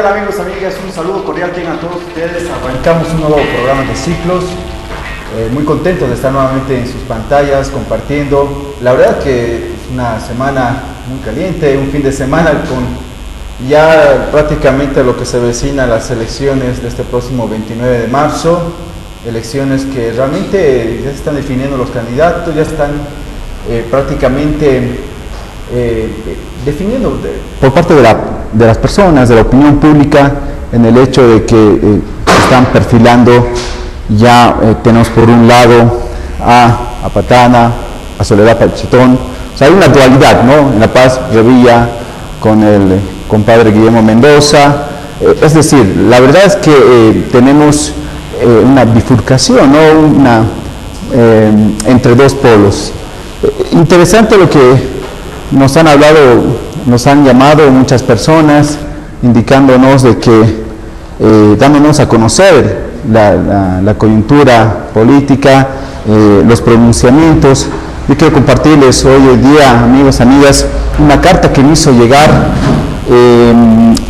tal amigos, amigas? Un saludo cordial a todos ustedes. Arrancamos un nuevo programa de ciclos. Muy contentos de estar nuevamente en sus pantallas compartiendo. La verdad que es una semana muy caliente, un fin de semana con ya prácticamente lo que se avecina las elecciones de este próximo 29 de marzo. Elecciones que realmente ya se están definiendo los candidatos, ya están prácticamente definiendo por parte de las personas, de la opinión pública, en el hecho de que están perfilando. Ya tenemos por un lado a Patana, a Soledad Pachetón. O sea, hay una dualidad, ¿no? En La Paz, Revilla con el compadre Guillermo Mendoza. Es decir, la verdad es que tenemos una bifurcación, ¿no? Entre dos polos. Interesante lo que nos han hablado, nos han llamado muchas personas, indicándonos de que, dándonos a conocer la coyuntura política, los pronunciamientos. Yo quiero compartirles hoy en día, amigos, amigas, una carta que me hizo llegar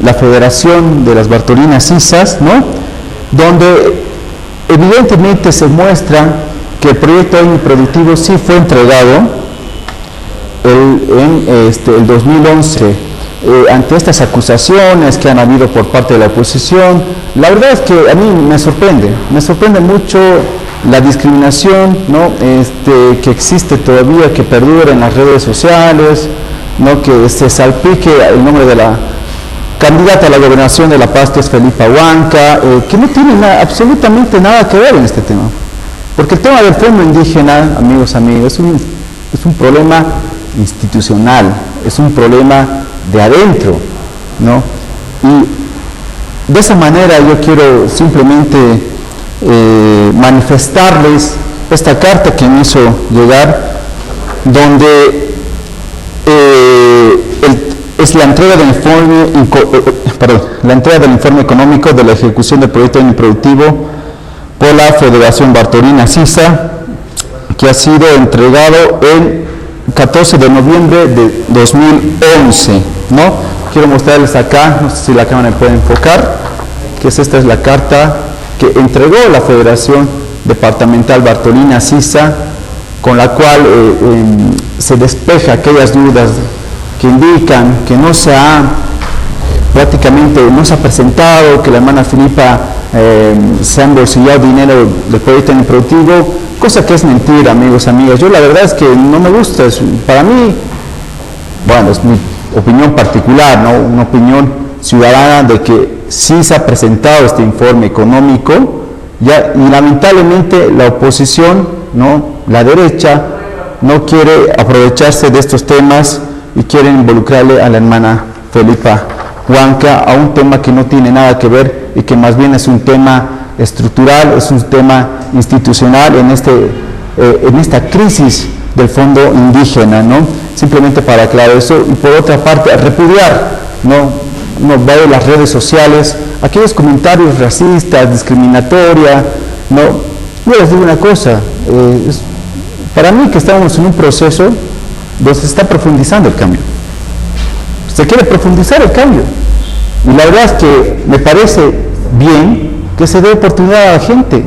la Federación de las Bartolinas Sisas, ¿no? Donde evidentemente se muestra que el proyecto productivo sí fue entregado en el 2011. Ante estas acusaciones que han habido por parte de la oposición, la verdad es que a mí me sorprende mucho la discriminación, ¿no? Que existe todavía, que perdura en las redes sociales, ¿no? Que se salpique el nombre de la candidata a la gobernación de La Paz, que es Felipa Huanca, que no tiene absolutamente nada que ver en este tema, porque el tema del fondo indígena, amigos, amigas, es un problema institucional, es un problema de adentro, ¿no? Y de esa manera yo quiero simplemente manifestarles esta carta que me hizo llegar, donde es la entrega del informe económico de la ejecución del proyecto productivo por la Federación Bartolina Sisa, que ha sido entregado el 14 de noviembre de 2011, ¿no? Quiero mostrarles acá, no sé si la cámara me puede enfocar, que esta es la carta que entregó la Federación Departamental Bartolina Sisa, con la cual se despeja aquellas dudas que indican que prácticamente no se ha presentado, que la hermana Felipa se ha embolsillado dinero del proyecto productivo, cosa que es mentira, amigos, amigas. Yo la verdad es que no me gusta, para mí, bueno, es mi opinión particular, ¿no? Una opinión ciudadana de que sí se ha presentado este informe económico, y lamentablemente la oposición, ¿no? La derecha no quiere aprovecharse de estos temas y quieren involucrarle a la hermana Felipa Huanca a un tema que no tiene nada que ver y que más bien es un tema estructural, es un tema institucional en esta crisis del fondo indígena, ¿no? Simplemente para aclarar eso. Y por otra parte, repudiar, ¿no? Uno va a las redes sociales, aquellos comentarios racistas, discriminatorios, ¿no? Yo les digo una cosa, para mí que estamos en un proceso donde se está profundizando el cambio. Se quiere profundizar el cambio. Y la verdad es que me parece bien que se dé oportunidad a la gente,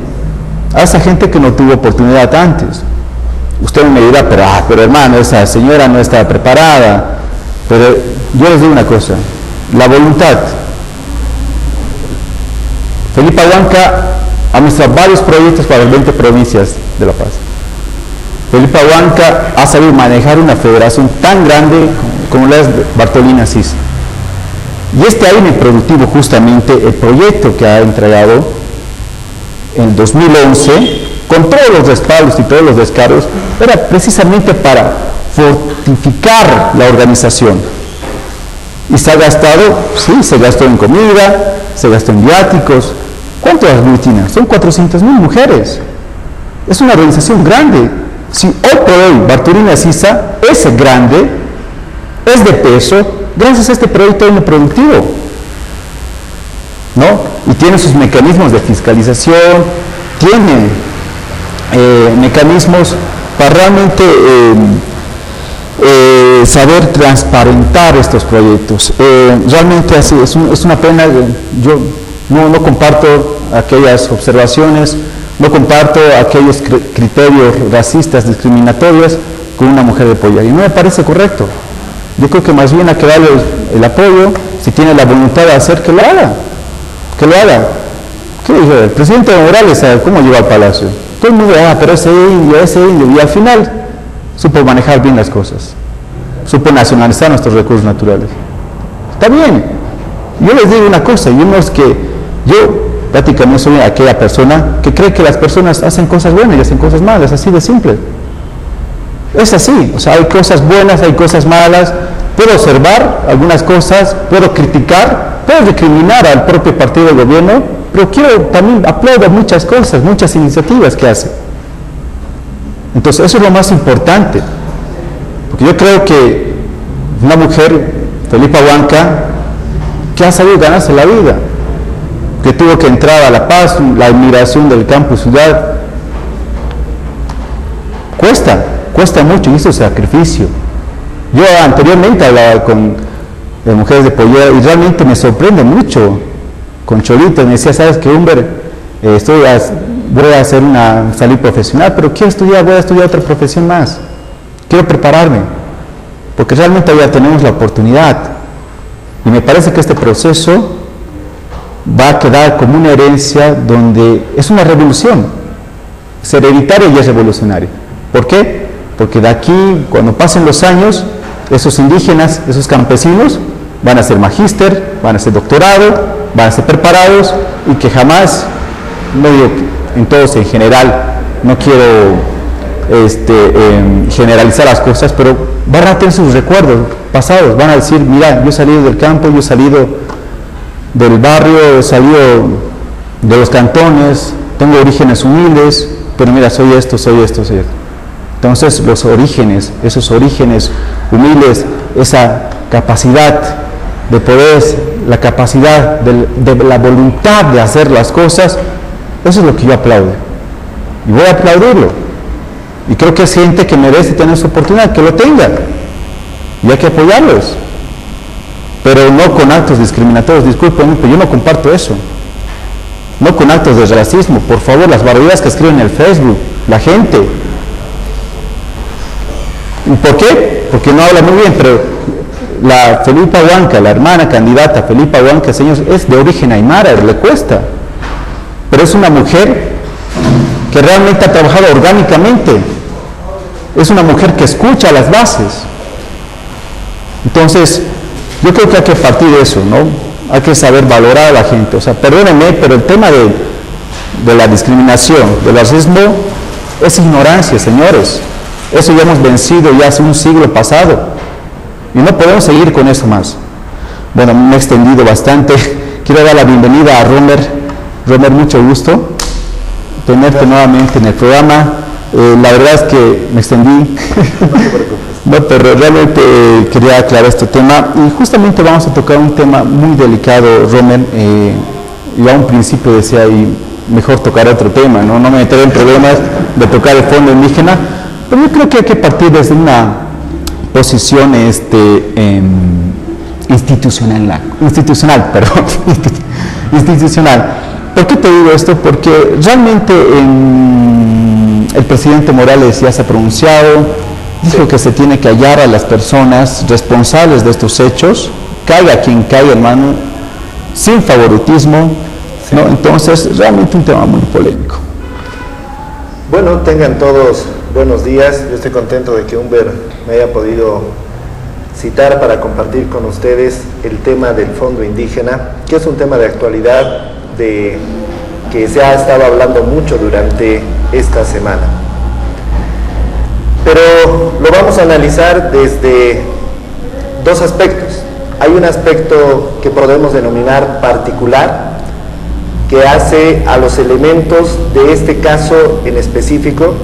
a esa gente que no tuvo oportunidad antes. Usted me dirá, pero hermano, esa señora no está preparada. Pero yo les digo una cosa, la voluntad. Felipa Huanca ha mostrado varios proyectos para las 20 provincias de La Paz. Felipa Huanca ha sabido manejar una federación tan grande como la es Bartolina Sisa. Y este AINE productivo, justamente el proyecto que ha entregado en 2011, con todos los respaldos y todos los descargos, era precisamente para fortificar la organización. Y se ha gastado, sí, se gastó en comida, se gastó en viáticos. ¿Cuánto aglutina? Son 400,000 mujeres. Es una organización grande. Si hoy por hoy Bartolina Sisa es grande, es de peso, gracias a este proyecto productivo, ¿no? Y tiene sus mecanismos de fiscalización, tiene mecanismos para realmente saber transparentar estos proyectos. Realmente así, es una pena, yo no comparto aquellas observaciones, no comparto aquellos criterios racistas, discriminatorios con una mujer de polla, y no me parece correcto. Yo creo que más bien hay que darle el apoyo, si tiene la voluntad de hacer, que lo haga, que lo haga. ¿Qué dijo? El presidente Morales, ¿cómo llegó al palacio? Todo el mundo, pero ese indio, y al final supo manejar bien las cosas, supo nacionalizar nuestros recursos naturales. Está bien. Yo les digo una cosa, yo prácticamente soy aquella persona que cree que las personas hacen cosas buenas y hacen cosas malas, así de simple. Es así, o sea, hay cosas buenas, hay cosas malas, puedo observar algunas cosas, puedo criticar, puedo recriminar al propio partido de gobierno, pero también aplaudo muchas cosas, muchas iniciativas que hace. Entonces eso es lo más importante, porque yo creo que una mujer, Felipa Huanca, que ha sabido ganarse la vida, que tuvo que entrar a La Paz, la admiración del campo y ciudad, cuesta mucho, y eso es sacrificio. Yo anteriormente hablaba con mujeres de Pollera y realmente me sorprende mucho, con cholitas, me decía, sabes que Humber, voy a salir profesional, pero quiero estudiar, voy a estudiar otra profesión más, quiero prepararme, porque realmente ya tenemos la oportunidad, y me parece que este proceso va a quedar como una herencia donde es una revolución, es hereditaria y es revolucionaria. ¿Por qué? Porque de aquí, cuando pasen los años, esos indígenas, esos campesinos, van a ser magíster, van a ser doctorado, van a ser preparados, y que jamás, no digo en todos en general, no quiero generalizar las cosas, pero van a tener sus recuerdos pasados, van a decir, mira, yo he salido del campo, yo he salido del barrio, he salido de los cantones, tengo orígenes humildes, pero mira, soy esto. Entonces los orígenes, esos orígenes humildes, esa capacidad de poder, la capacidad de la voluntad de hacer las cosas, eso es lo que yo aplaudo. Y voy a aplaudirlo. Y creo que es gente que merece tener esa oportunidad, que lo tenga. Y hay que apoyarlos. Pero no con actos discriminatorios, disculpen, pero yo no comparto eso. No con actos de racismo, por favor, las barbaridades que escriben en el Facebook, la gente. ¿Y por qué? Porque no habla muy bien, pero la Felipa Huanca, la hermana candidata Felipa Huanca, señores, es de origen aymara, le cuesta. Pero es una mujer que realmente ha trabajado orgánicamente. Es una mujer que escucha las bases. Entonces, yo creo que hay que partir de eso, ¿no? Hay que saber valorar a la gente. O sea, perdónenme, pero el tema de la discriminación, del racismo, es ignorancia, señores. Eso ya hemos vencido ya hace un siglo pasado. Y no podemos seguir con eso más. Bueno, me he extendido bastante. Quiero dar la bienvenida a Romer. Romer, mucho gusto tenerte nuevamente en el programa. La verdad es que me extendí. No, pero realmente quería aclarar este tema. Y justamente vamos a tocar un tema muy delicado, Romer. Y a un principio decía, y mejor tocar otro tema, ¿no? No me meteré en problemas de tocar el fondo indígena. Pero yo creo que hay que partir desde una posición institucional. ¿Por qué te digo esto? Porque realmente el presidente Morales ya se ha pronunciado, dijo que se tiene que hallar a las personas responsables de estos hechos, caiga quien caiga, hermano, sin favoritismo, ¿no? Entonces, realmente un tema muy polémico. Bueno, tengan todos buenos días. Yo estoy contento de que Humber me haya podido citar para compartir con ustedes el tema del Fondo Indígena, que es un tema de actualidad que se ha estado hablando mucho durante esta semana. Pero lo vamos a analizar desde dos aspectos. Hay un aspecto que podemos denominar particular, que hace a los elementos de este caso en específico,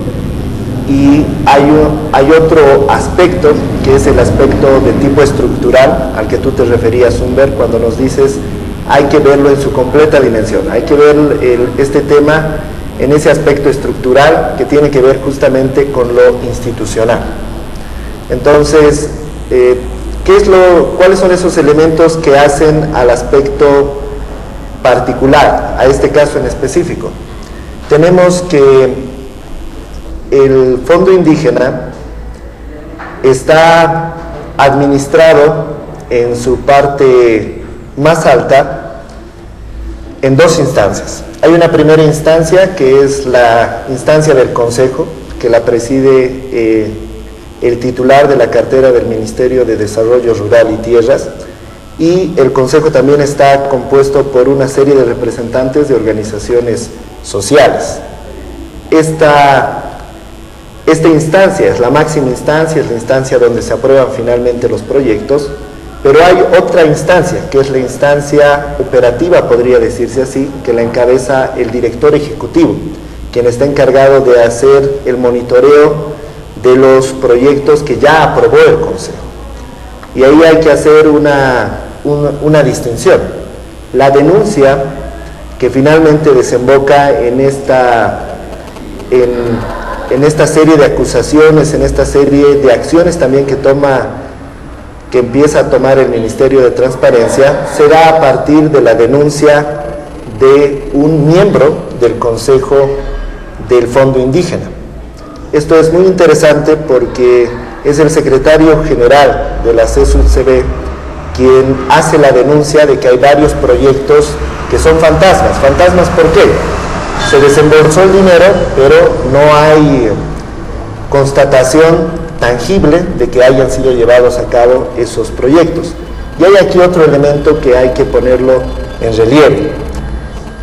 y hay otro aspecto que es el aspecto de tipo estructural al que tú te referías, Humber, cuando nos dices hay que verlo en su completa dimensión, hay que ver este tema en ese aspecto estructural que tiene que ver justamente con lo institucional. Entonces, ¿cuáles son esos elementos que hacen al aspecto particular, a este caso en específico? Tenemos que el Fondo Indígena está administrado en su parte más alta en dos instancias. Hay una primera instancia que es la instancia del Consejo, que la preside el titular de la cartera del Ministerio de Desarrollo Rural y Tierras, y el Consejo también está compuesto por una serie de representantes de organizaciones sociales. Esta instancia es la máxima instancia, es la instancia donde se aprueban finalmente los proyectos, pero hay otra instancia, que es la instancia operativa, podría decirse así, que la encabeza el director ejecutivo, quien está encargado de hacer el monitoreo de los proyectos que ya aprobó el Consejo. Y ahí hay que hacer una distinción. La denuncia que finalmente desemboca en esta serie de acusaciones, en esta serie de acciones también que empieza a tomar el Ministerio de Transparencia, será a partir de la denuncia de un miembro del Consejo del Fondo Indígena. Esto es muy interesante porque es el secretario general de la CSUCB quien hace la denuncia de que hay varios proyectos que son fantasmas. ¿Fantasmas por qué? Se desembolsó el dinero, pero no hay constatación tangible de que hayan sido llevados a cabo esos proyectos. Y hay aquí otro elemento que hay que ponerlo en relieve.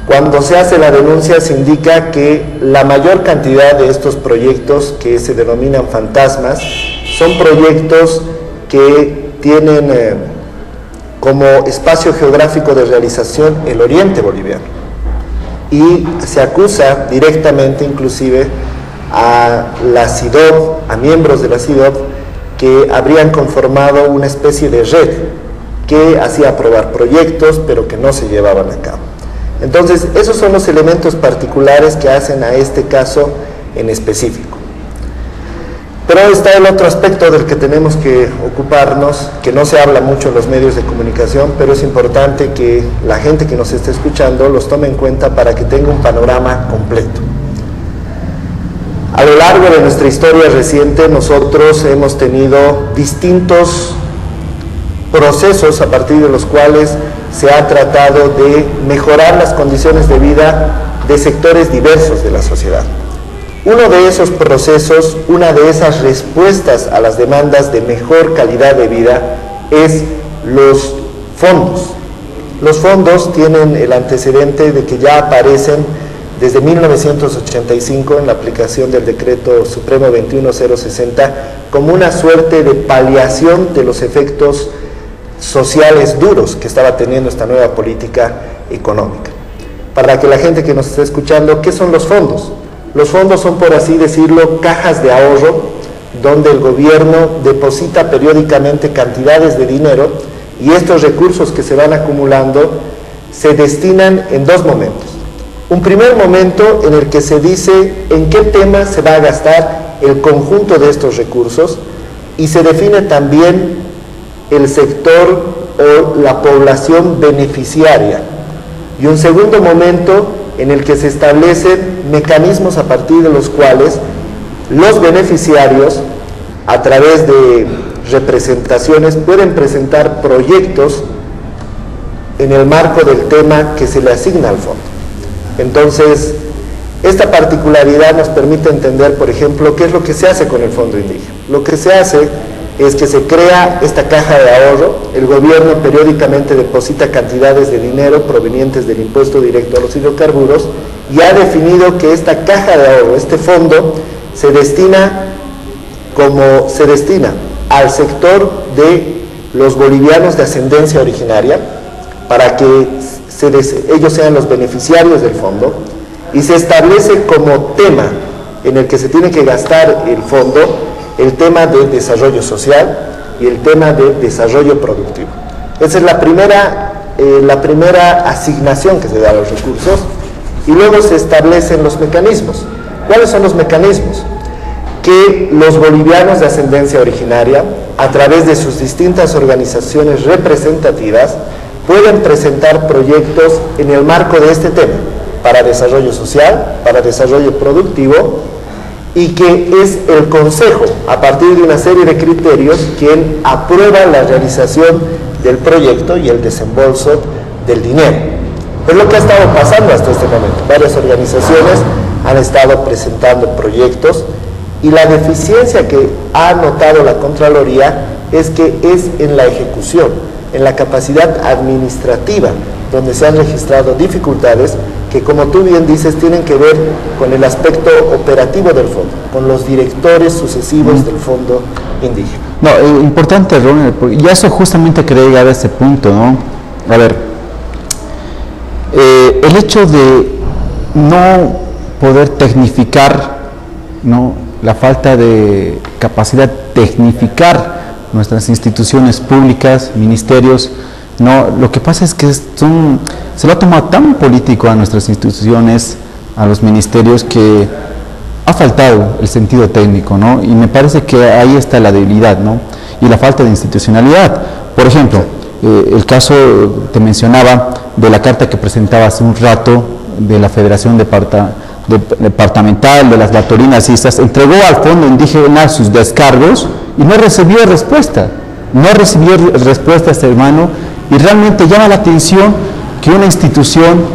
Cuando se hace la denuncia se indica que la mayor cantidad de estos proyectos que se denominan fantasmas son proyectos que tienen como espacio geográfico de realización el oriente boliviano. Y se acusa directamente inclusive a la CIDOB, a miembros de la CIDOB, que habrían conformado una especie de red que hacía aprobar proyectos, pero que no se llevaban a cabo. Entonces, esos son los elementos particulares que hacen a este caso en específico. Pero está el otro aspecto del que tenemos que ocuparnos, que no se habla mucho en los medios de comunicación, pero es importante que la gente que nos esté escuchando los tome en cuenta para que tenga un panorama completo. A lo largo de nuestra historia reciente, nosotros hemos tenido distintos procesos a partir de los cuales se ha tratado de mejorar las condiciones de vida de sectores diversos de la sociedad. Uno de esos procesos, una de esas respuestas a las demandas de mejor calidad de vida es los fondos. Los fondos tienen el antecedente de que ya aparecen desde 1985 en la aplicación del Decreto Supremo 21060 como una suerte de paliación de los efectos sociales duros que estaba teniendo esta nueva política económica. Para que la gente que nos esté escuchando, ¿qué son los fondos? Los fondos son, por así decirlo, cajas de ahorro donde el gobierno deposita periódicamente cantidades de dinero y estos recursos que se van acumulando se destinan en dos momentos. Un primer momento en el que se dice en qué tema se va a gastar el conjunto de estos recursos y se define también el sector o la población beneficiaria. Y un segundo momento en el que se establecen mecanismos a partir de los cuales los beneficiarios, a través de representaciones, pueden presentar proyectos en el marco del tema que se le asigna al fondo. Entonces, esta particularidad nos permite entender, por ejemplo, qué es lo que se hace con el Fondo Indígena. Lo que se hace es que se crea esta caja de ahorro, el gobierno periódicamente deposita cantidades de dinero provenientes del impuesto directo a los hidrocarburos y ha definido que esta caja de ahorro, este fondo, se destina al sector de los bolivianos de ascendencia originaria para que ellos sean los beneficiarios del fondo y se establece como tema en el que se tiene que gastar el fondo el tema de desarrollo social y el tema de desarrollo productivo. Esa es la primera asignación que se da a los recursos y luego se establecen los mecanismos. ¿Cuáles son los mecanismos? que los bolivianos de ascendencia originaria, a través de sus distintas organizaciones representativas, pueden presentar proyectos en el marco de este tema, para desarrollo social, para desarrollo productivo, y que es el Consejo, a partir de una serie de criterios, quien aprueba la realización del proyecto y el desembolso del dinero. Es lo que ha estado pasando hasta este momento. Varias organizaciones han estado presentando proyectos y la deficiencia que ha notado la Contraloría es que es en la ejecución, en la capacidad administrativa, donde se han registrado dificultades que, como tú bien dices, tienen que ver con el aspecto operativo del fondo, con los directores sucesivos del fondo indígena. No, importante, Ronald, y eso justamente quería llegar a ese punto, ¿no? A ver, el hecho de no poder tecnificar, ¿no?, la falta de capacidad de tecnificar nuestras instituciones públicas, ministerios, no, lo que pasa es que se lo ha tomado tan político a nuestras instituciones, a los ministerios, que ha faltado el sentido técnico, ¿no? Y me parece que ahí está la debilidad, ¿no? Y la falta de institucionalidad. Por ejemplo, el caso, te mencionaba, de la carta que presentaba hace un rato de la Federación Departamental de las Batorinas Islas, entregó al Fondo Indígena sus descargos y no recibió respuesta. No recibió respuesta este hermano, y realmente llama la atención que una institución,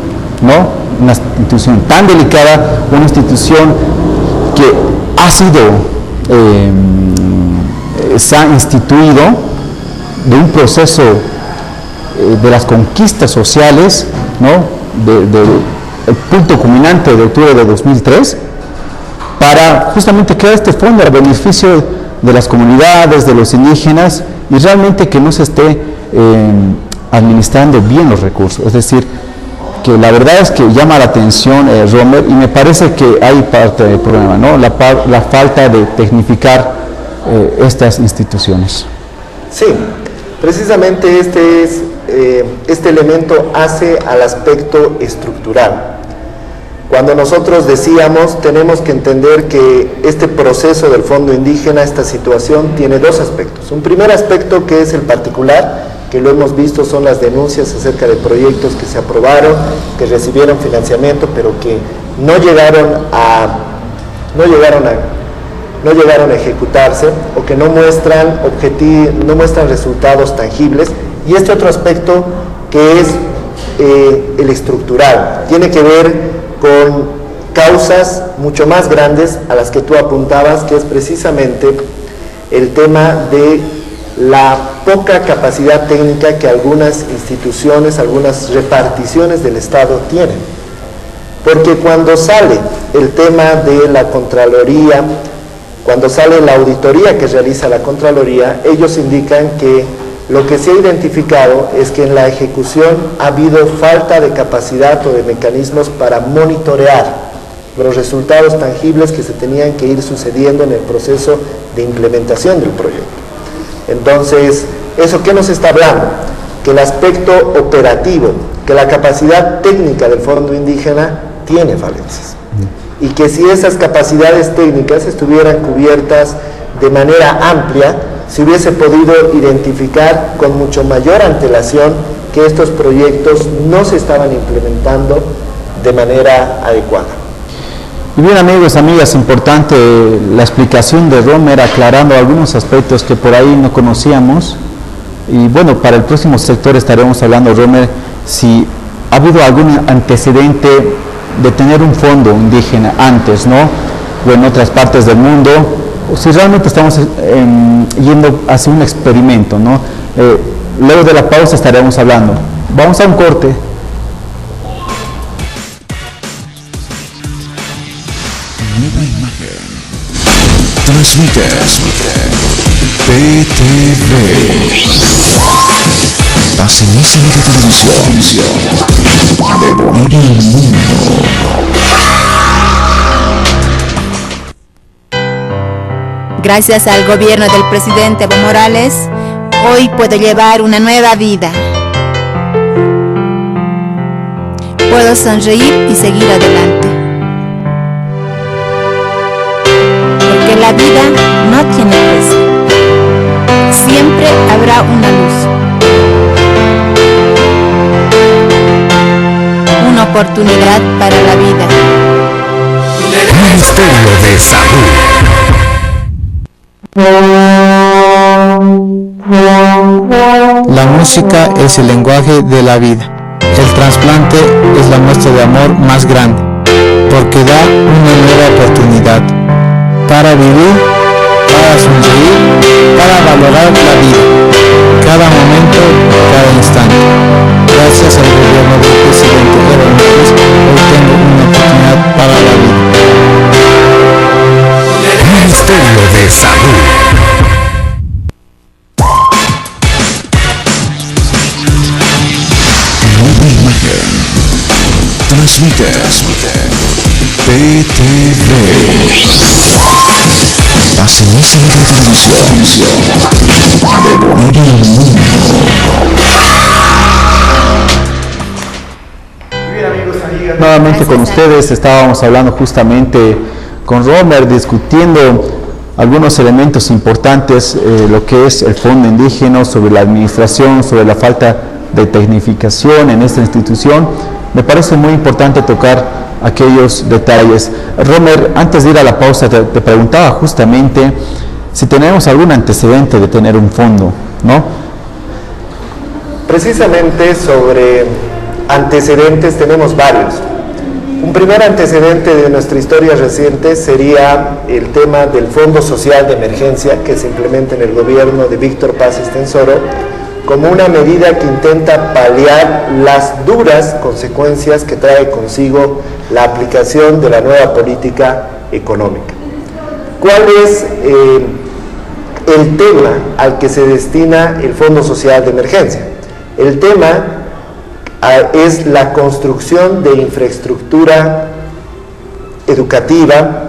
¿no?, una institución tan delicada, una institución que ha sido, se ha instituido de un proceso de las conquistas sociales, ¿no?, el punto culminante de octubre de 2003, para justamente crear este fondo a beneficio de las comunidades, de los indígenas, y realmente que no se esté administrando bien los recursos. Es decir, que la verdad es que llama la atención, Romer, y me parece que hay parte del problema, ¿no?, la falta de tecnificar estas instituciones. Sí, precisamente este elemento hace al aspecto estructural. Cuando nosotros decíamos, tenemos que entender que este proceso del Fondo Indígena, esta situación, tiene dos aspectos. Un primer aspecto, que es el particular, que lo hemos visto, son las denuncias acerca de proyectos que se aprobaron, que recibieron financiamiento, pero que no llegaron a ejecutarse, o que no muestran resultados tangibles. Y este otro aspecto, que es el estructural, tiene que ver con causas mucho más grandes a las que tú apuntabas, que es precisamente el tema de la poca capacidad técnica que algunas instituciones, algunas reparticiones del Estado tienen. Porque cuando sale el tema de la Contraloría, cuando sale la auditoría que realiza la Contraloría, ellos indican que lo que se ha identificado es que en la ejecución ha habido falta de capacidad o de mecanismos para monitorear los resultados tangibles que se tenían que ir sucediendo en el proceso de implementación del proyecto. Entonces, ¿eso qué nos está hablando? Que el aspecto operativo, que la capacidad técnica del Fondo Indígena tiene falencias. Y que si esas capacidades técnicas estuvieran cubiertas de manera amplia, se hubiese podido identificar con mucho mayor antelación que estos proyectos no se estaban implementando de manera adecuada. Y bien, amigos, amigas, importante la explicación de Romer, aclarando algunos aspectos que por ahí no conocíamos. Y bueno, para el próximo sector estaremos hablando, Romer, si ha habido algún antecedente de tener un fondo indígena antes, ¿no?, o en otras partes del mundo, o si realmente estamos yendo hacia un experimento, ¿no? Luego de la pausa estaremos hablando. Vamos a un corte. Nueva imagen. Transmite PTV. Pase esa de televisión de Bolivia al mundo. Gracias al gobierno del presidente Evo Morales, hoy puedo llevar una nueva vida. Puedo sonreír y seguir adelante. Porque la vida no tiene precio. Siempre habrá una luz, una oportunidad para la vida. Ministerio de Salud. La música es el lenguaje de la vida. El trasplante es la muestra de amor más grande, porque da una nueva oportunidad para vivir, para sonreír, para valorar la vida, cada momento, cada instante. Gracias al gobierno del presidente Evo Morales, hoy tengo una oportunidad para la vida. Ministerio de Salud. Transmite PTV. La ceniza de la televisión de Bolivia y el mundo. Nuevamente con ustedes estábamos hablando justamente con Romer, discutiendo algunos elementos importantes, lo que es el fondo indígena, sobre la administración, sobre la falta de tecnificación en esta institución. Me parece muy importante tocar aquellos detalles. Romer, antes de ir a la pausa, te preguntaba justamente si tenemos algún antecedente de tener un fondo, ¿no? Precisamente sobre antecedentes tenemos varios. Un primer antecedente de nuestra historia reciente sería el tema del Fondo Social de Emergencia que se implementa en el gobierno de Víctor Paz Estenssoro como una medida que intenta paliar las duras consecuencias que trae consigo la aplicación de la nueva política económica. ¿Cuál es el tema al que se destina el Fondo Social de Emergencia? El tema es la construcción de infraestructura educativa,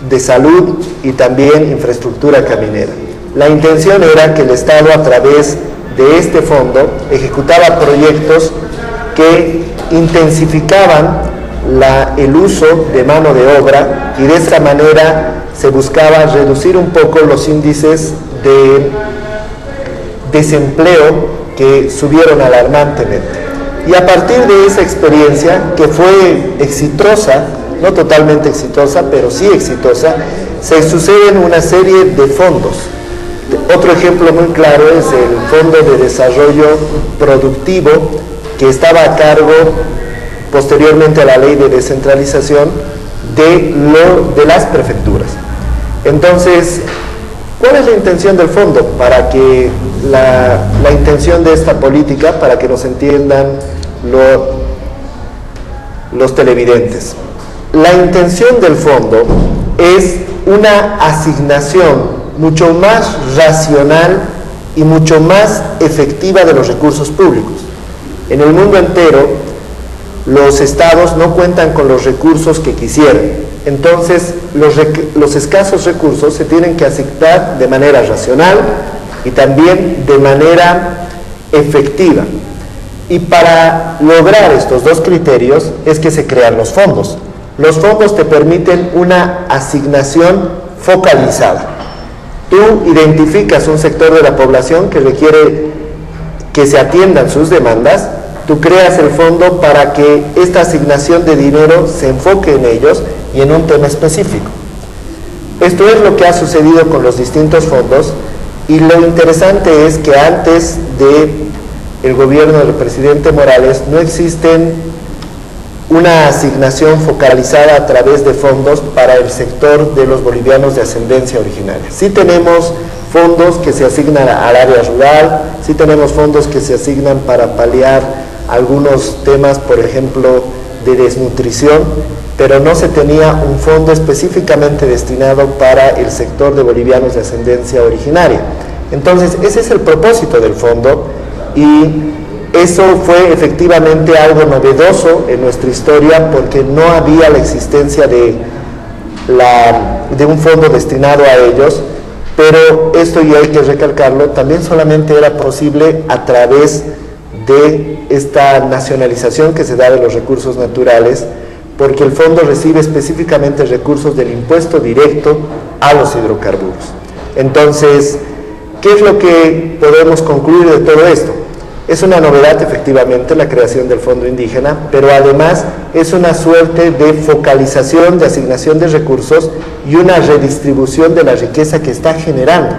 de salud y también infraestructura caminera. La intención era que el Estado, a través de este fondo, ejecutaba proyectos que intensificaban el uso de mano de obra, y de esta manera se buscaba reducir un poco los índices de desempleo que subieron alarmantemente. Y a partir de esa experiencia, que fue exitosa, no totalmente exitosa, pero sí exitosa, se suceden una serie de fondos. Otro ejemplo muy claro es el Fondo de Desarrollo Productivo, que estaba a cargo, posteriormente a la ley de descentralización, de las prefecturas. Entonces, ¿cuál es la intención del fondo? Para que la intención de esta política, para que nos entiendan los televidentes. La intención del fondo es una asignación mucho más racional y mucho más efectiva de los recursos públicos. En el mundo entero, los estados no cuentan con los recursos que quisieran. Entonces, los escasos recursos se tienen que asignar de manera racional y también de manera efectiva. Y para lograr estos dos criterios es que se crean los fondos. Los fondos te permiten una asignación focalizada. Tú identificas un sector de la población que requiere que se atiendan sus demandas, tú creas el fondo para que esta asignación de dinero se enfoque en ellos y en un tema específico. Esto es lo que ha sucedido con los distintos fondos, y lo interesante es que antes del gobierno del presidente Morales no existen una asignación focalizada a través de fondos para el sector de los bolivianos de ascendencia originaria. Sí tenemos fondos que se asignan al área rural, sí tenemos fondos que se asignan para paliar algunos temas, por ejemplo, de desnutrición, pero no se tenía un fondo específicamente destinado para el sector de bolivianos de ascendencia originaria. Entonces, ese es el propósito del fondo, y eso fue efectivamente algo novedoso en nuestra historia, porque no había la existencia de un fondo destinado a ellos, pero esto, y hay que recalcarlo, también solamente era posible a través de esta nacionalización que se da de los recursos naturales, porque el fondo recibe específicamente recursos del impuesto directo a los hidrocarburos. Entonces, ¿qué es lo que podemos concluir de todo esto? Es una novedad efectivamente la creación del fondo indígena, pero además es una suerte de focalización, de asignación de recursos y una redistribución de la riqueza que está generando.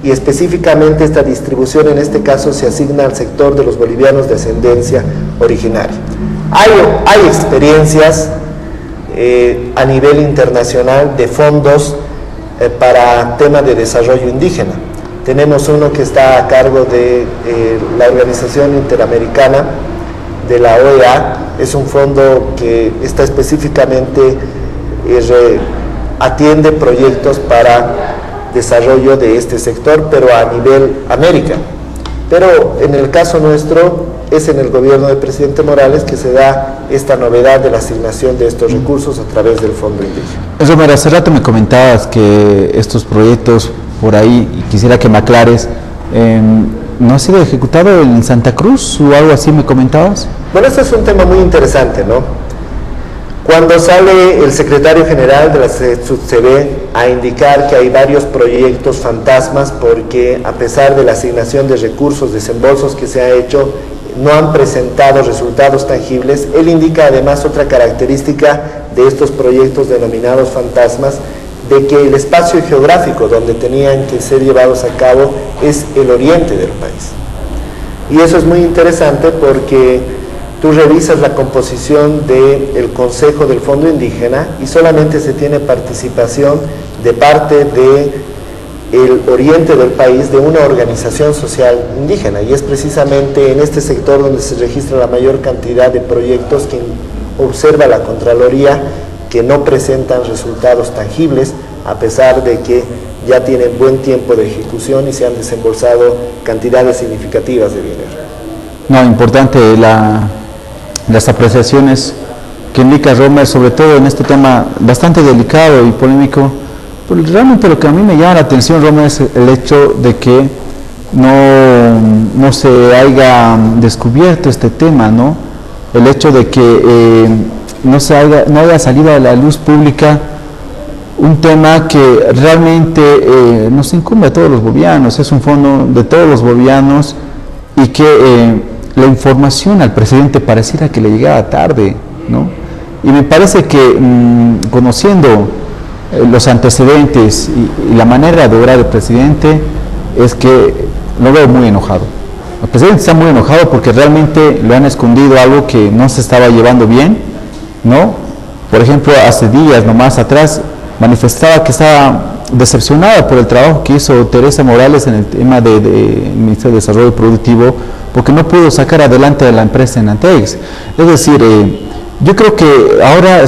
Y específicamente esta distribución en este caso se asigna al sector de los bolivianos de ascendencia originaria. Hay experiencias a nivel internacional de fondos para temas de desarrollo indígena. Tenemos uno que está a cargo de la Organización Interamericana de la OEA. Es un fondo que está específicamente atiende proyectos para desarrollo de este sector, pero a nivel América. Pero en el caso nuestro es en el gobierno del presidente Morales que se da esta novedad de la asignación de estos recursos a través del fondo indígena. Romero, hace rato me comentabas que estos proyectos por ahí, y quisiera que me aclares, ¿no ha sido ejecutado en Santa Cruz o algo así me comentabas? Bueno, este es un tema muy interesante, ¿no? Cuando sale el secretario general de la CB a indicar que hay varios proyectos fantasmas porque a pesar de la asignación de recursos, desembolsos que se ha hecho, no han presentado resultados tangibles, él indica además otra característica de estos proyectos denominados fantasmas, de que el espacio geográfico donde tenían que ser llevados a cabo es el oriente del país. Y eso es muy interesante porque tú revisas la composición del Consejo del Fondo Indígena y solamente se tiene participación de parte del oriente del país de una organización social indígena, y es precisamente en este sector donde se registra la mayor cantidad de proyectos que observa la Contraloría que no presentan resultados tangibles a pesar de que ya tienen buen tiempo de ejecución y se han desembolsado cantidades significativas de dinero. No, importante las apreciaciones que indica Romer, sobre todo en este tema bastante delicado y polémico. Pero realmente lo que a mí me llama la atención, Romer, es el hecho de que no se haya descubierto este tema, ¿no? El hecho de que no haya salido a la luz pública un tema que realmente nos incumbe a todos los bolivianos, es un fondo de todos los bolivianos, y que la información al presidente pareciera que le llegaba tarde, ¿no? Y me parece que conociendo los antecedentes y la manera de obrar del presidente, es que lo veo muy enojado. El presidente está muy enojado porque realmente le han escondido algo que no se estaba llevando bien, ¿no? Por ejemplo, hace días nomás atrás manifestaba que estaba decepcionada por el trabajo que hizo Teresa Morales en el tema del Ministerio de Desarrollo Productivo, porque no pudo sacar adelante a la empresa en Antex. Es decir, yo creo que ahora,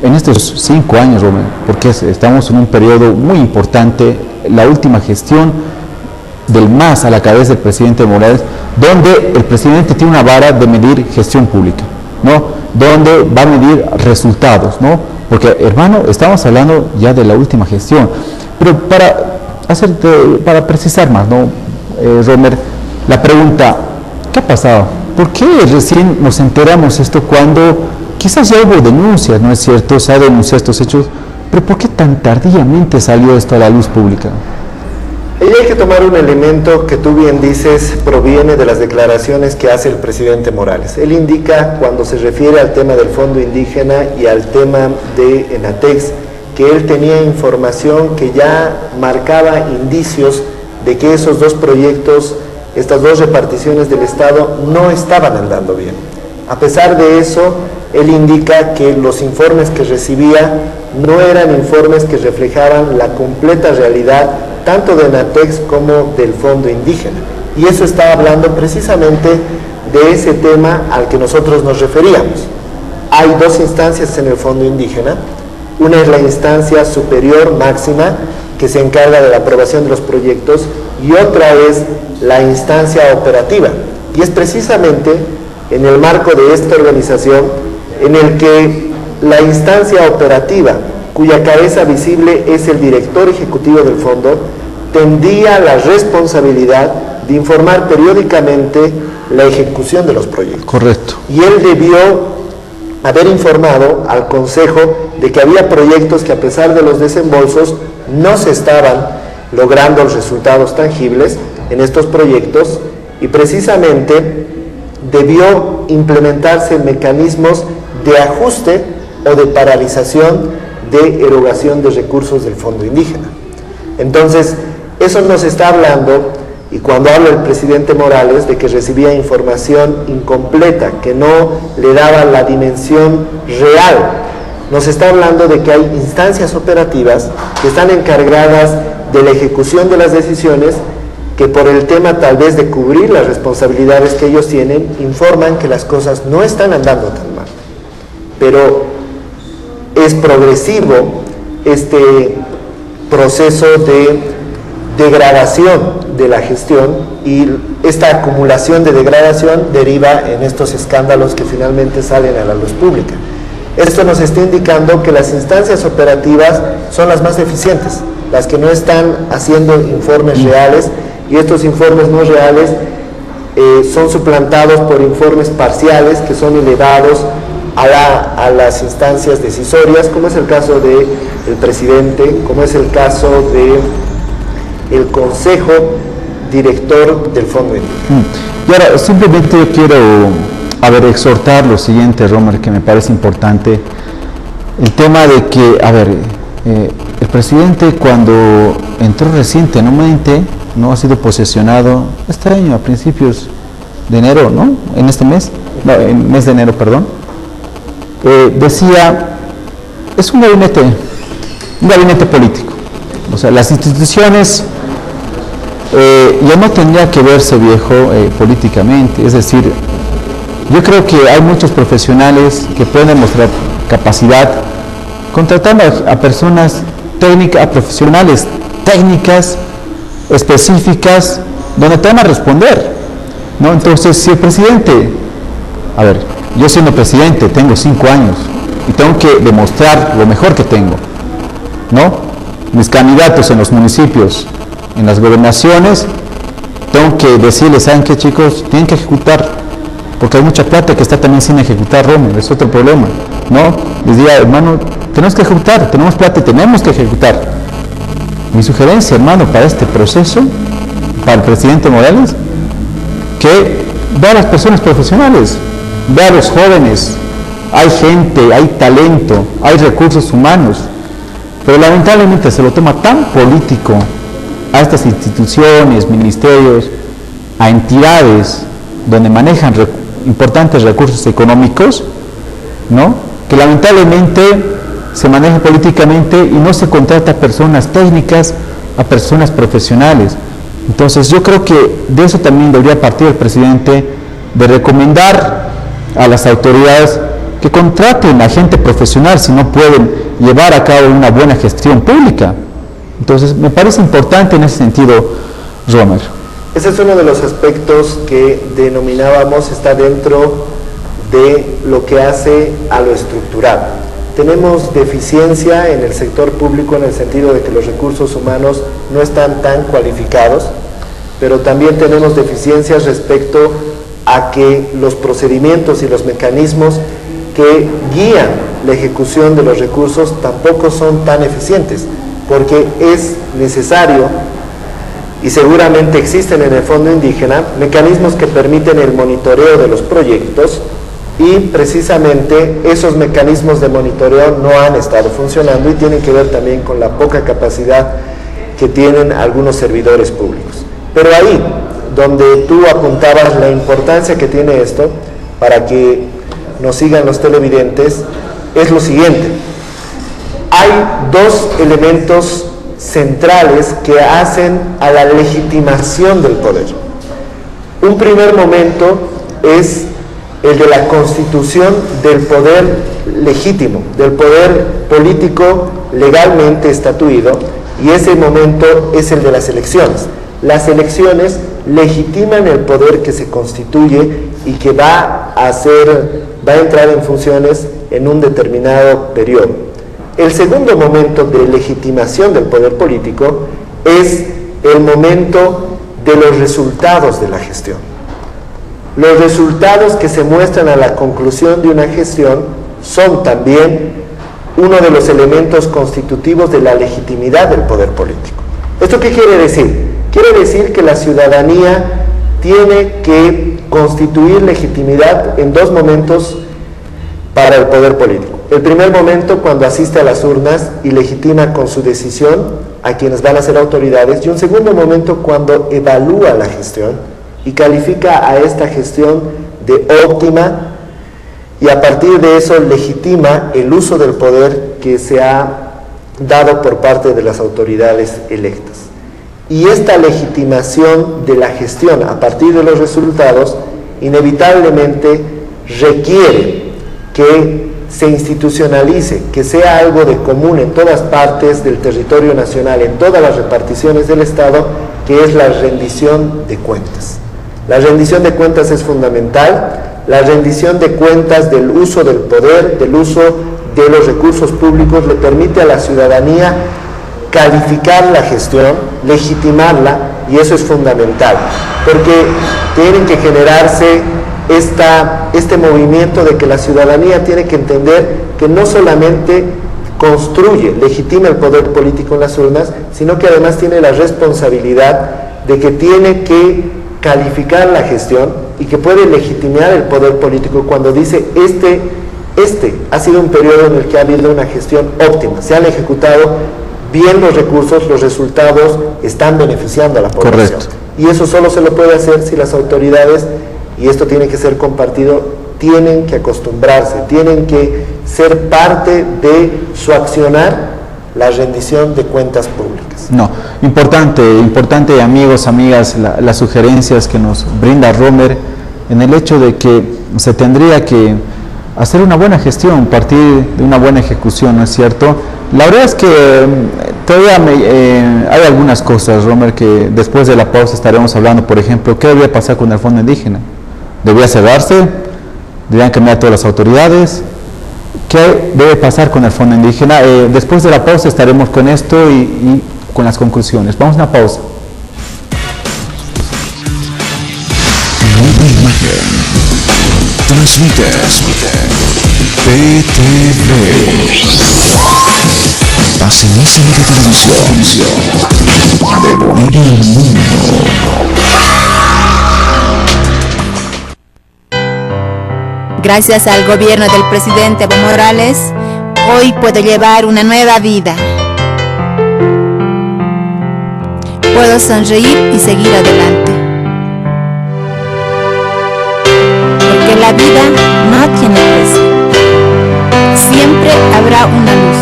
en estos 5 años, Romero, porque estamos en un periodo muy importante, la última gestión del MAS a la cabeza del presidente Morales, donde el presidente tiene una vara de medir gestión pública, ¿no? Donde va a medir resultados, ¿no? Porque, hermano, estamos hablando ya de la última gestión. Pero para precisar más, ¿no, Romer? La pregunta, ¿qué ha pasado? ¿Por qué recién nos enteramos esto cuando quizás ya hubo denuncias, no es cierto? Se ha denunciado estos hechos, pero ¿por qué tan tardíamente salió esto a la luz pública? Y hay que tomar un elemento que tú bien dices, proviene de las declaraciones que hace el presidente Morales. Él indica, cuando se refiere al tema del fondo indígena y al tema de Enatex, que él tenía información que ya marcaba indicios de que esos dos proyectos, estas dos reparticiones del Estado, no estaban andando bien. A pesar de eso, él indica que los informes que recibía no eran informes que reflejaban la completa realidad tanto de Enatex como del fondo indígena. Y eso está hablando precisamente de ese tema al que nosotros nos referíamos. Hay dos instancias en el fondo indígena. Una es la instancia superior máxima, que se encarga de la aprobación de los proyectos, y otra es la instancia operativa. Y es precisamente en el marco de esta organización en el que la instancia operativa, cuya cabeza visible es el director ejecutivo del fondo, tendría la responsabilidad de informar periódicamente la ejecución de los proyectos. Correcto. Y él debió haber informado al Consejo de que había proyectos que, a pesar de los desembolsos, no se estaban logrando los resultados tangibles en estos proyectos, y precisamente debió implementarse mecanismos de ajuste o de paralización de erogación de recursos del Fondo Indígena. Entonces, eso nos está hablando, y cuando habla el presidente Morales de que recibía información incompleta, que no le daba la dimensión real, nos está hablando de que hay instancias operativas que están encargadas de la ejecución de las decisiones, que por el tema tal vez de cubrir las responsabilidades que ellos tienen, informan que las cosas no están andando tan mal. Pero es progresivo este proceso de degradación de la gestión, y esta acumulación de degradación deriva en estos escándalos que finalmente salen a la luz pública. Esto nos está indicando que las instancias operativas son las más eficientes, las que no están haciendo informes reales, y estos informes no reales son suplantados por informes parciales que son elevados a las instancias decisorias, como es el caso del presidente, como es el caso del Consejo Director del Fondo Indígena. Y ahora, simplemente yo quiero exhortar lo siguiente, Romer, que me parece importante, el tema de que, el presidente, cuando entró recientemente, no ha sido posesionado este año, a principios de enero, ¿no? En este mes, no, en mes de enero, perdón, decía, es un gabinete político. O sea, las instituciones ya no tendría que verse viejo políticamente. Es decir, yo creo que hay muchos profesionales que pueden demostrar capacidad contratando a personas técnicas, a profesionales técnicas específicas, donde te van a responder, ¿no? Entonces, si el presidente, yo siendo presidente tengo 5 años y tengo que demostrar lo mejor que tengo, ¿no? Mis candidatos en los municipios, en las gobernaciones, tengo que decirles, ¿saben qué, chicos? Tienen que ejecutar, porque hay mucha plata que está también sin ejecutar, Romer, es otro problema, ¿no? Les diría, hermano, tenemos que ejecutar, tenemos plata y tenemos que ejecutar. Mi sugerencia, hermano, para este proceso, para el presidente Morales, que vea a las personas profesionales, vea a los jóvenes, hay gente, hay talento, hay recursos humanos, pero lamentablemente se lo toma tan político a estas instituciones, ministerios, a entidades donde manejan importantes recursos económicos, ¿no? Que lamentablemente se maneja políticamente y no se contrata a personas técnicas, a personas profesionales. Entonces yo creo que de eso también debería partir el presidente, de recomendar a las autoridades que contraten a gente profesional si no pueden llevar a cabo una buena gestión pública. Entonces me parece importante en ese sentido, Romer. Ese es uno de los aspectos que denominábamos, está dentro de lo que hace a lo estructural. Tenemos deficiencia en el sector público en el sentido de que los recursos humanos no están tan cualificados, pero también tenemos deficiencias respecto a que los procedimientos y los mecanismos que guían la ejecución de los recursos tampoco son tan eficientes, porque es necesario, y seguramente existen en el Fondo Indígena, mecanismos que permiten el monitoreo de los proyectos, y precisamente esos mecanismos de monitoreo no han estado funcionando y tienen que ver también con la poca capacidad que tienen algunos servidores públicos. Pero ahí, donde tú apuntabas la importancia que tiene esto, para que nos sigan los televidentes, es lo siguiente. Hay dos elementos centrales que hacen a la legitimación del poder. Un primer momento es el de la constitución del poder legítimo, del poder político legalmente estatuido, y ese momento es el de las elecciones. Las elecciones legitiman el poder que se constituye y que va a entrar en funciones en un determinado periodo. El segundo momento de legitimación del poder político es el momento de los resultados de la gestión. Los resultados que se muestran a la conclusión de una gestión son también uno de los elementos constitutivos de la legitimidad del poder político. ¿Esto qué quiere decir? Quiere decir que la ciudadanía tiene que constituir legitimidad en dos momentos para el poder político. El primer momento, cuando asiste a las urnas y legitima con su decisión a quienes van a ser autoridades, y un segundo momento cuando evalúa la gestión y califica a esta gestión de óptima, y a partir de eso legitima el uso del poder que se ha dado por parte de las autoridades electas. Y esta legitimación de la gestión a partir de los resultados inevitablemente requiere que se institucionalice, que sea algo de común en todas partes del territorio nacional, en todas las reparticiones del Estado, que es la rendición de cuentas. La rendición de cuentas es fundamental. La rendición de cuentas del uso del poder, del uso de los recursos públicos, le permite a la ciudadanía calificar la gestión, legitimarla, y eso es fundamental, porque tienen que generarse este movimiento de que la ciudadanía tiene que entender que no solamente construye, legitima el poder político en las urnas, sino que además tiene la responsabilidad de que tiene que calificar la gestión y que puede legitimar el poder político cuando dice este ha sido un periodo en el que ha habido una gestión óptima, se han ejecutado bien los recursos, los resultados están beneficiando a la población. Correcto. Y eso solo se lo puede hacer si las autoridades, y esto tiene que ser compartido, tienen que acostumbrarse, tienen que ser parte de su accionar la rendición de cuentas públicas. No, importante amigos, amigas, las sugerencias que nos brinda Romer en el hecho de que se tendría que hacer una buena gestión, partir de una buena ejecución, ¿no es cierto? La verdad es que todavía hay algunas cosas, Romer, que después de la pausa estaremos hablando. Por ejemplo, ¿qué debía pasar con el fondo indígena? ¿Debía cerrarse? ¿Debían cambiar todas las autoridades? ¿Qué debe pasar con el fondo indígena? Después de la pausa estaremos con esto y con las conclusiones. Vamos a una pausa. Nueva imagen. Transmite PTV. Asimismo de televisión. De Bolivia al mundo. Gracias al gobierno del presidente Evo Morales, hoy puedo llevar una nueva vida. Puedo sonreír y seguir adelante. Porque la vida no tiene precio. Siempre habrá una luz.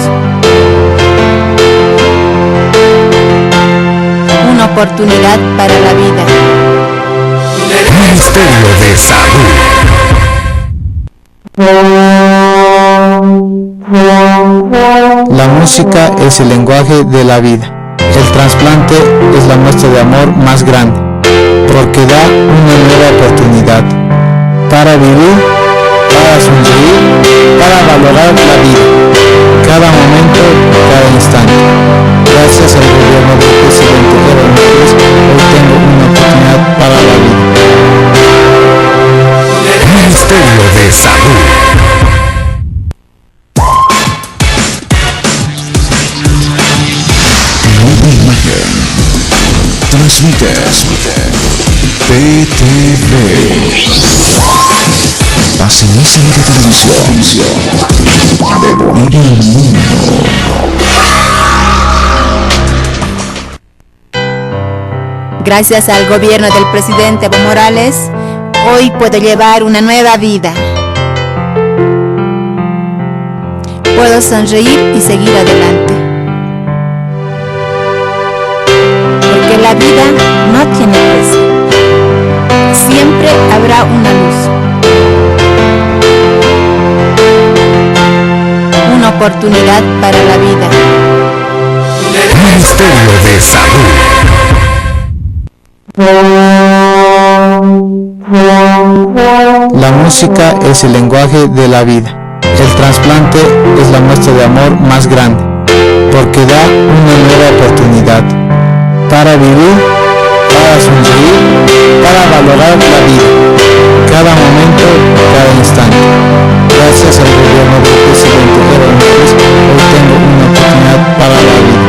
Una oportunidad para la vida. Ministerio de Salud. La música es el lenguaje de la vida. El trasplante es la muestra de amor más grande, porque da una nueva oportunidad para vivir, para sonreír, para valorar la vida, cada momento, cada instante. Gracias al gobierno del presidente Evo Morales, hoy tengo una oportunidad para la vida. Ministerio de Salud. Nueva imagen. Transmite PTV. Asimismo de televisión. De Bolivia al mundo. Gracias al gobierno del presidente Evo Morales, hoy puedo llevar una nueva vida. Puedo sonreír y seguir adelante. Porque la vida no tiene precio. Siempre habrá una luz. Una oportunidad para la vida. Ministerio de Salud. La música es el lenguaje de la vida. El trasplante es la muestra de amor más grande, porque da una nueva oportunidad para vivir, para sonreír, para valorar la vida, cada momento, cada instante. Gracias al gobierno de mujeres, hoy tengo una oportunidad para la vida.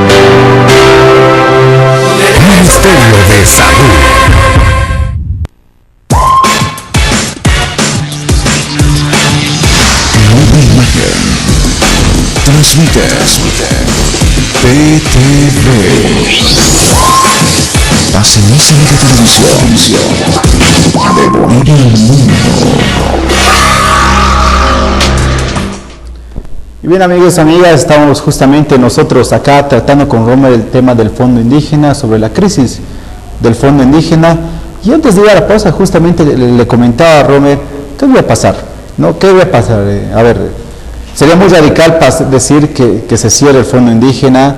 Ministerio de Salud. Nueva imagen. Transmite PTV. Pase misa de televisión. De Bolivia al mundo. Y bien, amigos y amigas, estamos justamente nosotros acá tratando con Romer el tema del fondo indígena, sobre la crisis del fondo indígena. Y antes de ir a la pausa, justamente le comentaba a Romer, ¿qué voy a pasar? ¿No? ¿Qué voy a pasar? A ver, sería muy radical decir que se cierre el fondo indígena,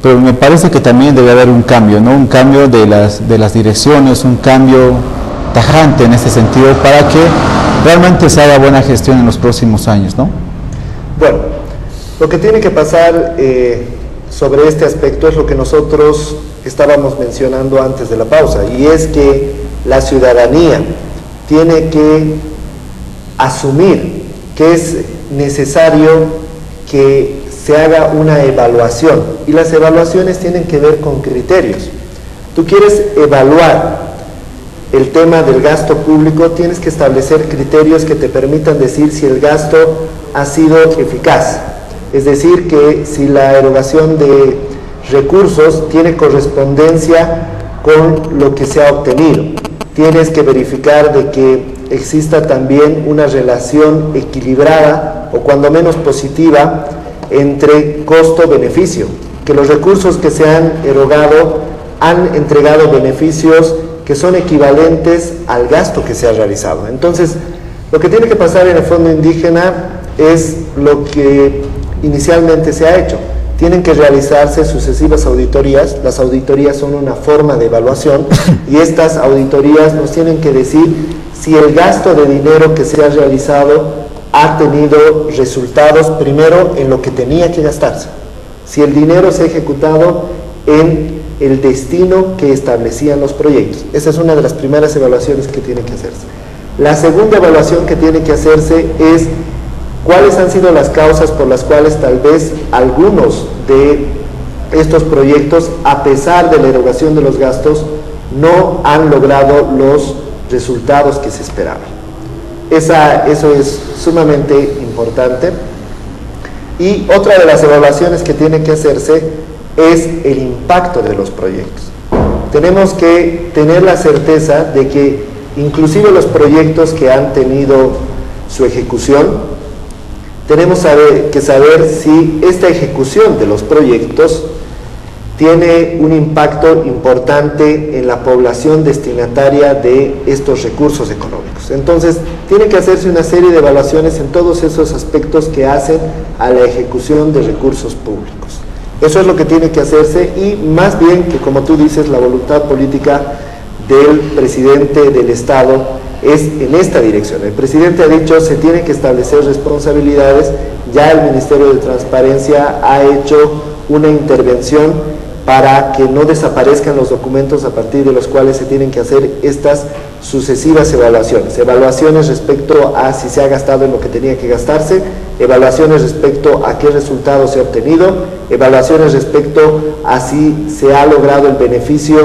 pero me parece que también debe haber un cambio, ¿no? Un cambio de las direcciones, un cambio tajante en este sentido, para que realmente se haga buena gestión en los próximos años, ¿no? Bueno, lo que tiene que pasar sobre este aspecto es lo que nosotros estábamos mencionando antes de la pausa, y es que la ciudadanía tiene que asumir que es necesario que se haga una evaluación, y las evaluaciones tienen que ver con criterios. Tú quieres evaluar el tema del gasto público, tienes que establecer criterios que te permitan decir si el gasto ha sido eficaz, es decir, que si la erogación de recursos tiene correspondencia con lo que se ha obtenido. Tienes que verificar de que exista también una relación equilibrada o cuando menos positiva entre costo-beneficio, que los recursos que se han erogado han entregado beneficios que son equivalentes al gasto que se ha realizado. Entonces, lo que tiene que pasar en el fondo indígena es lo que inicialmente se ha hecho. Tienen que realizarse sucesivas auditorías. Las auditorías son una forma de evaluación y estas auditorías nos tienen que decir si el gasto de dinero que se ha realizado ha tenido resultados, primero, en lo que tenía que gastarse. Si el dinero se ha ejecutado en el destino que establecían los proyectos. Esa es una de las primeras evaluaciones que tiene que hacerse. La segunda evaluación que tiene que hacerse es cuáles han sido las causas por las cuales tal vez algunos de estos proyectos, a pesar de la erogación de los gastos, no han logrado los resultados que se esperaban. Eso es sumamente importante. Y otra de las evaluaciones que tiene que hacerse es el impacto de los proyectos. Tenemos que tener la certeza de que inclusive los proyectos que han tenido su ejecución, tenemos que saber si esta ejecución de los proyectos tiene un impacto importante en la población destinataria de estos recursos económicos. Entonces, tiene que hacerse una serie de evaluaciones en todos esos aspectos que hacen a la ejecución de recursos públicos. Eso es lo que tiene que hacerse, y más bien que, como tú dices, la voluntad política del presidente del Estado es en esta dirección. El presidente ha dicho se tienen que establecer responsabilidades. Ya el Ministerio de Transparencia ha hecho una intervención para que no desaparezcan los documentos a partir de los cuales se tienen que hacer estas sucesivas evaluaciones respecto a si se ha gastado en lo que tenía que gastarse, evaluaciones respecto a qué resultados se ha obtenido, evaluaciones respecto a si se ha logrado el beneficio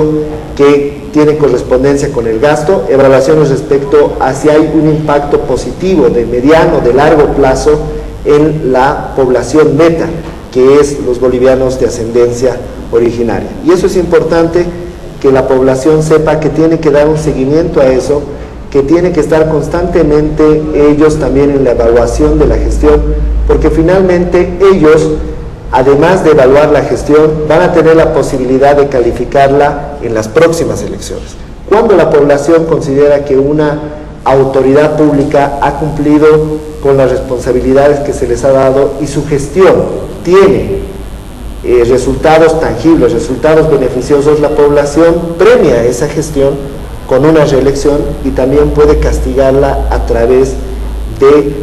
que tiene correspondencia con el gasto, evaluaciones respecto a si hay un impacto positivo de mediano, de largo plazo en la población meta, que es los bolivianos de ascendencia originaria. Y eso es importante, que la población sepa que tiene que dar un seguimiento a eso, que tiene que estar constantemente ellos también en la evaluación de la gestión, porque finalmente ellos, además de evaluar la gestión, van a tener la posibilidad de calificarla en las próximas elecciones. Cuando la población considera que una autoridad pública ha cumplido con las responsabilidades que se les ha dado y su gestión tiene resultados tangibles, resultados beneficiosos, la población premia esa gestión con una reelección y también puede castigarla a través de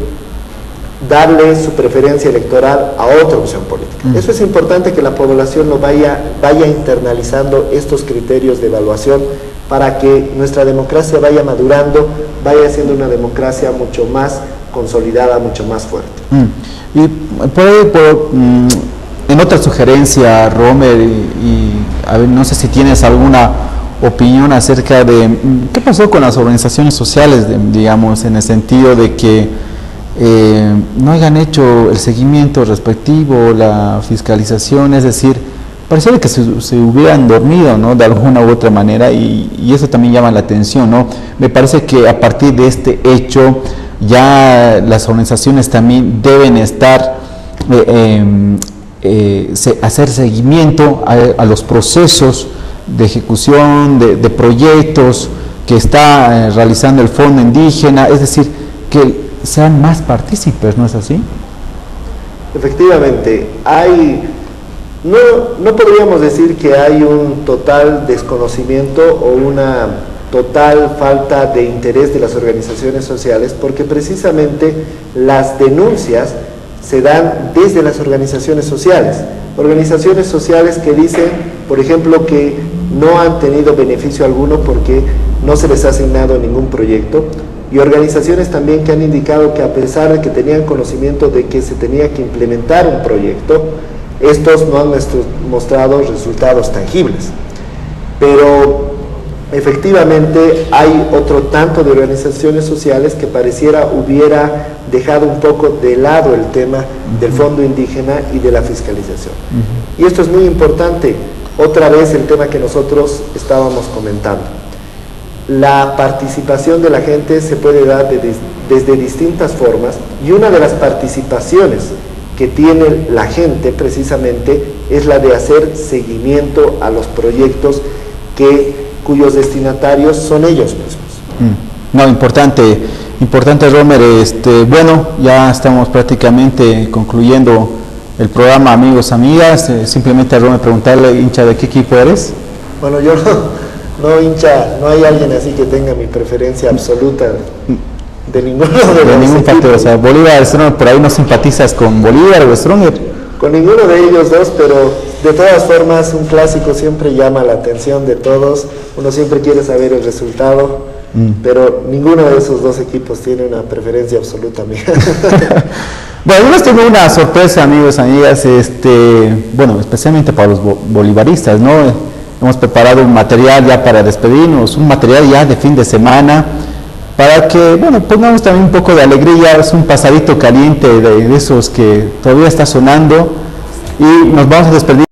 darle su preferencia electoral a otra opción política. Eso es importante, que la población lo vaya internalizando estos criterios de evaluación, para que nuestra democracia vaya madurando, vaya siendo una democracia mucho más consolidada, mucho más fuerte. Y en otra sugerencia, Romer, a ver, no sé si tienes alguna opinión acerca de qué pasó con las organizaciones sociales, digamos, en el sentido de que no hayan hecho el seguimiento respectivo, la fiscalización, es decir, pareciera que se hubieran dormido, ¿no?, de alguna u otra manera, y eso también llama la atención, ¿no? Me parece que a partir de este hecho ya las organizaciones también deben estar hacer seguimiento a los procesos de ejecución de proyectos que está realizando el Fondo Indígena, es decir, que sean más partícipes, ¿no es así? Efectivamente, no podríamos decir que hay un total desconocimiento o una total falta de interés de las organizaciones sociales, porque precisamente las denuncias se dan desde las organizaciones sociales que dicen, por ejemplo, que no han tenido beneficio alguno porque no se les ha asignado ningún proyecto, y organizaciones también que han indicado que a pesar de que tenían conocimiento de que se tenía que implementar un proyecto, estos no han mostrado resultados tangibles. Pero efectivamente hay otro tanto de organizaciones sociales que pareciera hubiera dejado un poco de lado el tema del Fondo Indígena y de la fiscalización. Y esto es muy importante, otra vez el tema que nosotros estábamos comentando. La participación de la gente se puede dar desde distintas formas, y una de las participaciones que tiene la gente precisamente es la de hacer seguimiento a los proyectos cuyos destinatarios son ellos mismos. No, importante Romer, bueno, ya estamos prácticamente concluyendo el programa, amigos, amigas. Simplemente a Romer preguntarle, hincha, ¿de qué equipo eres? Bueno, yo no hincha, no hay alguien así que tenga mi preferencia absoluta de ninguno de ningún partido, o sea, Bolívar, Stronger, por ahí no simpatizas con Bolívar o Stronger. Con ninguno de ellos dos, pero de todas formas un clásico siempre llama la atención de todos, uno siempre quiere saber el resultado, pero ninguno de esos dos equipos tiene una preferencia absoluta mía. Bueno, yo les tengo una sorpresa, amigos, amigas, bueno, especialmente para los bolivaristas, ¿no? Hemos preparado un material ya para despedirnos, un material ya de fin de semana, para que, bueno, pongamos también un poco de alegría. Es un pasadito caliente de esos que todavía está sonando, y nos vamos a despedir.